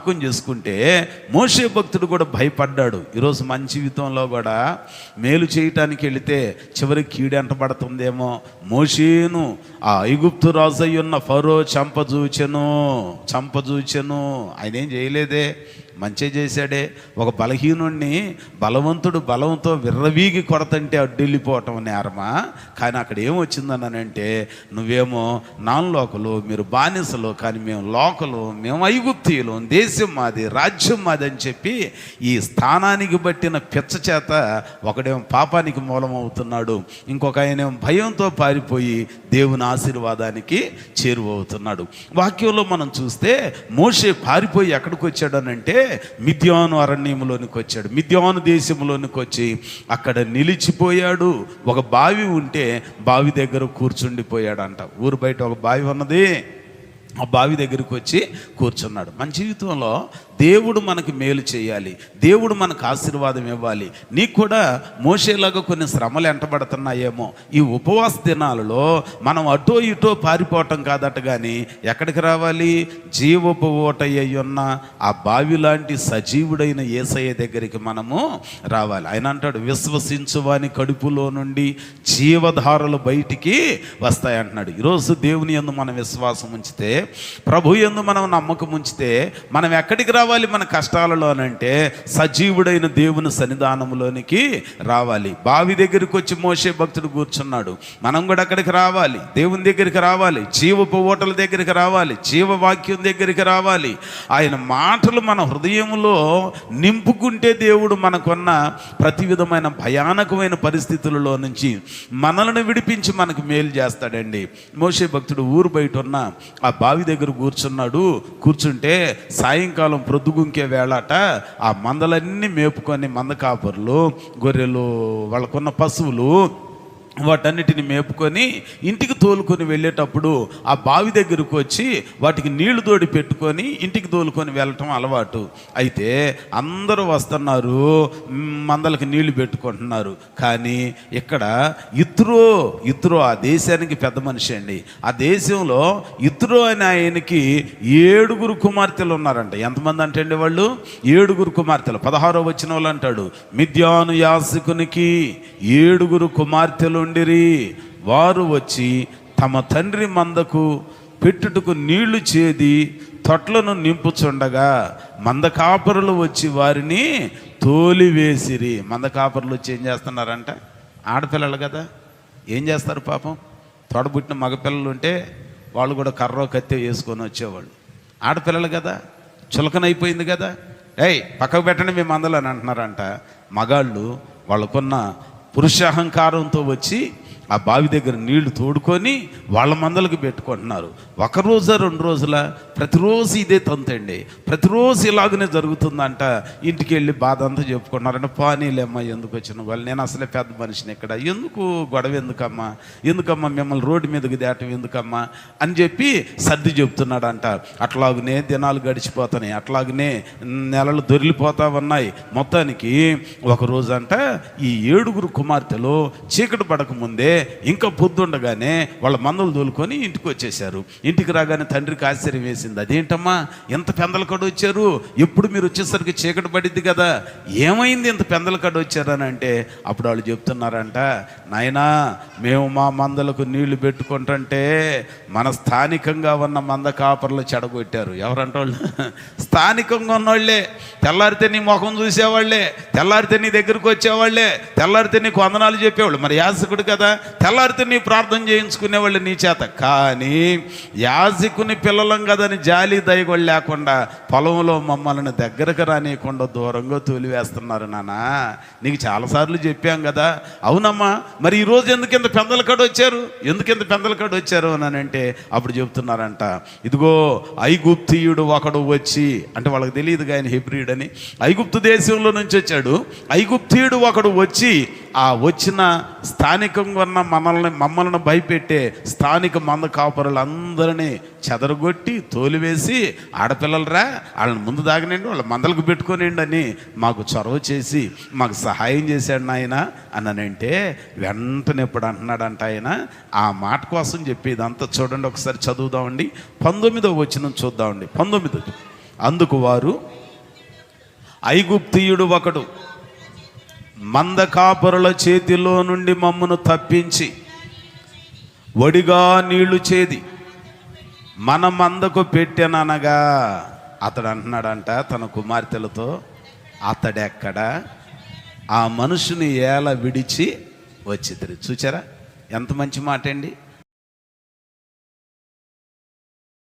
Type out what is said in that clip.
జ్ఞాపకం చేసుకుంటే మోషే భక్తుడు కూడా భయపడ్డాడు. ఈరోజు మన జీవితంలో కూడా మేలు చేయటానికి వెళితే చివరికి కీడు ఎంటబడుతుందేమో. మోషేను ఆ ఐగుప్తు రాజు అయ్యున్న ఫరో చంపజూచెను. ఆయన ఏం చేయలేదే, మంచి చేశాడే. ఒక బలహీనుణ్ణి బలవంతుడు బలంతో విర్రవీగి కొడతంటే అడ్డెళ్ళిపోవటం నేరమా? కానీ అక్కడ ఏమొచ్చిందనంటే, నువ్వేమో నాన్ లోకలు, మీరు బానిసలు, కానీ మేము లోకలు, మేము ఐగుప్తీయులు, దేశం మాది, రాజ్యం మాది అని చెప్పి ఈ స్థానానికి బట్టిన పిచ్చ చేత ఒకడేమో పాపానికి మూలమవుతున్నాడు, ఇంకొక ఆయనేమో భయంతో పారిపోయి దేవుని ఆశీర్వాదానికి చేరువవుతున్నాడు. వాక్యంలో మనం చూస్తే మోషే పారిపోయి ఎక్కడికి వచ్చాడనంటే మిద్యాను అరణ్యంలోనికి వచ్చాడు. మిద్యాను దేశంలోనికి వచ్చి అక్కడ నిలిచిపోయాడు. ఒక బావి ఉంటే బావి దగ్గర కూర్చుండిపోయాడంట. ఊరు బయట ఒక బావి ఉన్నది, ఆ బావి దగ్గరికి వచ్చి కూర్చున్నాడు. మన జీవితంలో దేవుడు మనకు మేలు చేయాలి, దేవుడు మనకు ఆశీర్వాదం ఇవ్వాలి. నీకు కూడా మోషేలాగా కొన్ని శ్రమలు ఎంటబడుతున్నాయేమో. ఈ ఉపవాస దినాలలో మనం అటో ఇటో పారిపోవటం కాదట, కానీ ఎక్కడికి రావాలి? జీవపు ఓట అయ్యున్న ఆ బావి లాంటి సజీవుడైన యేసయ్య దగ్గరికి మనము రావాలి. ఆయన అంటాడు, విశ్వసించువాని కడుపులో నుండి జీవధారలు బయటికి వస్తాయంటున్నాడు. ఈరోజు దేవుని యందు మనం విశ్వాసం ఉంచితే, ప్రభు యందు మనం నమ్మకం ఉంచితే మనం ఎక్కడికి రావాలి? మన కష్టాలలోనంటే సజీవుడైన దేవుని సన్నిధానంలోనికి రావాలి. బావి దగ్గరికి వచ్చి మోషే భక్తుడు కూర్చున్నాడు. మనం కూడా అక్కడికి రావాలి, దేవుని దగ్గరికి రావాలి, జీవపు ఓటల దగ్గరికి రావాలి, జీవవాక్యం దగ్గరికి రావాలి. ఆయన మాటలు మన హృదయంలో నింపుకుంటే దేవుడు మనకున్న ప్రతి విధమైన భయానకమైన పరిస్థితులలో నుంచి మనల్ని విడిపించి మనకు మేలు చేస్తాడండి. మోషే భక్తుడు ఊరు బయట ఉన్న ఆ బావి దగ్గర కూర్చుంటే సాయంకాలం ప్రొద్దుగుంకే వేళట ఆ మందలన్నీ మేపుకొని మంద కాపరులు, గొర్రెలు, వాళ్ళకున్న పశువులు వాటన్నిటిని మేపుకొని ఇంటికి తోలుకొని వెళ్ళేటప్పుడు ఆ బావి దగ్గరకు వచ్చి వాటికి నీళ్లు తోడి పెట్టుకొని ఇంటికి తోలుకొని వెళ్ళటం అలవాటు. అయితే అందరూ వస్తున్నారు, మందలకి నీళ్లు పెట్టుకుంటున్నారు. కానీ ఇక్కడ ఇత్రో ఆ దేశానికి పెద్ద మనిషి అండి. ఆ దేశంలో ఇత్రో అని ఆయనకి 7 కుమార్తెలు ఉన్నారంట. ఎంతమంది అంటే అండి వాళ్ళు? 7 కుమార్తెలు. 16వ వచనంలో అంటాడు, మిద్యాను యాజకునికి 7 కుమార్తెలు ఉండిరి. వారు వచ్చి తమ తండ్రి మందకు పెట్టుటకు నీళ్లు చేది తొట్లను నింపుచుండగా మంద కాపరులు వచ్చి వారిని తోలివేసిరి. మంద కాపరులు వచ్చి ఏం చేస్తున్నారంట? ఆడపిల్లలు కదా, ఏం చేస్తారు పాపం? తోడబుట్టిన మగపిల్లలు ఉంటే వాళ్ళు కూడా కర్రో కత్తి వేసుకొని వచ్చేవాళ్ళు. ఆడపిల్లలు కదా, చులకనైపోయింది కదా, పక్కకు పెట్టండి మీ మందలు అని అంటున్నారంట. మగాళ్ళు వాళ్ళకున్న పురుషాహంకారంతో వచ్చి ఆ బావి దగ్గర నీళ్లు తోడుకొని వాళ్ళ మందలకు పెట్టుకుంటున్నారు. 1 రోజా 2 రోజుల? ప్రతిరోజు ఇదే తంతండి, ప్రతిరోజు ఇలాగనే జరుగుతుందంట. ఇంటికి వెళ్ళి బాధ అంతా చెప్పుకుంటున్నారంట. పానీలేమ్మా, ఎందుకు వచ్చిన వాళ్ళు, నేను అసలే పెద్ద మనిషిని, ఇక్కడ ఎందుకు గొడవ, ఎందుకమ్మా మిమ్మల్ని రోడ్డు మీదకి దాటం ఎందుకమ్మా అని చెప్పి సర్ది చెప్తున్నాడంట. అట్లాగనే దినాలు గడిచిపోతున్నాయి, అట్లాగనే నెలలు దొరికిపోతా ఉన్నాయి. మొత్తానికి ఒకరోజు అంట ఈ 7 కుమార్తెలు చీకటి పడకముందే ఇంకా పొద్దుండగానే వాళ్ళ మందలు తోలుకొని ఇంటికి వచ్చేసారు. ఇంటికి రాగానే తండ్రికి ఆశ్చర్యం వేసింది. అదేంటమ్మా ఎంత పెందల కడ వచ్చారు? ఎప్పుడు మీరు వచ్చేసరికి చీకటి పడిద్ది కదా, ఏమైంది ఇంత పెందల కడ వచ్చారని అంటే అప్పుడు వాళ్ళు చెప్తున్నారంట, నాయనా మేము మా మందలకు నీళ్లు పెట్టుకుంటుంటే మన స్థానికంగా ఉన్న మంద కాపర్లు చెడగొట్టారు. ఎవరంటే వాళ్ళు స్థానికంగా ఉన్నవాళ్లే. తెల్లారితే నీ ముఖం చూసేవాళ్లే, తెల్లారితే నీ దగ్గరకు వచ్చేవాళ్లే, తెల్లారితే నీకు వందనాలు చెప్పేవాళ్ళు. మరి యాజకుడు కదా, తెల్లారితే నీ ప్రార్థన చేయించుకునేవాళ్ళు నీ చేత. కానీ యాజకుని పిల్లలం కదని జాలి దయగొళ్ళు లేకుండా పొలంలో మమ్మల్ని దగ్గరకు రానియకుండా దూరంగా తోలివేస్తున్నారు. నాన్న నీకు చాలాసార్లు చెప్పాం కదా. అవునమ్మా, మరి ఈరోజు ఎందుకు ఇంత పెందల కాడ వచ్చారు అని అంటే అప్పుడు చెప్తున్నారంట, ఇదిగో ఐగుప్తీయుడు ఒకడు వచ్చి, అంటే వాళ్ళకి తెలియదు ఆయన హెబ్రీయుడు అని, ఐగుప్తు దేశంలో నుంచి వచ్చాడు. ఐగుప్తీయుడు ఒకడు వచ్చి ఆ వచ్చిన స్థానికంగా ఉన్న మమ్మల్ని భయపెట్టే స్థానిక మంద కాపరులందరినీ చెదరగొట్టి తోలివేసి, ఆడపిల్లలరా వాళ్ళని ముందు దాగనండి, వాళ్ళ మందలకు పెట్టుకోనండి అని మాకు చొరవ చేసి మాకు సహాయం చేశాడు నాయన అన్నానంటే వెంటనే ఎప్పుడు అంటున్నాడంట ఆయన ఆ మాట కోసం చెప్పి ఇదంతా చూడండి. ఒకసారి చదువుదామండి, 19వ వచనం చూద్దామండి. 19 అందుకు వారు, ఐగుప్తీయుడు ఒకడు మంద కాపరుల చేతిలో నుండి మమ్మను తప్పించి వడిగా నీళ్లు చేది మన మందకు పెట్టెననగా. అతడు అంటున్నాడంట తన కుమార్తెలతో, అతడెక్కడ ఆ మనుషుని ఏల విడిచి వచ్చిద్దరు. చూచారా ఎంత మంచి మాట అండి.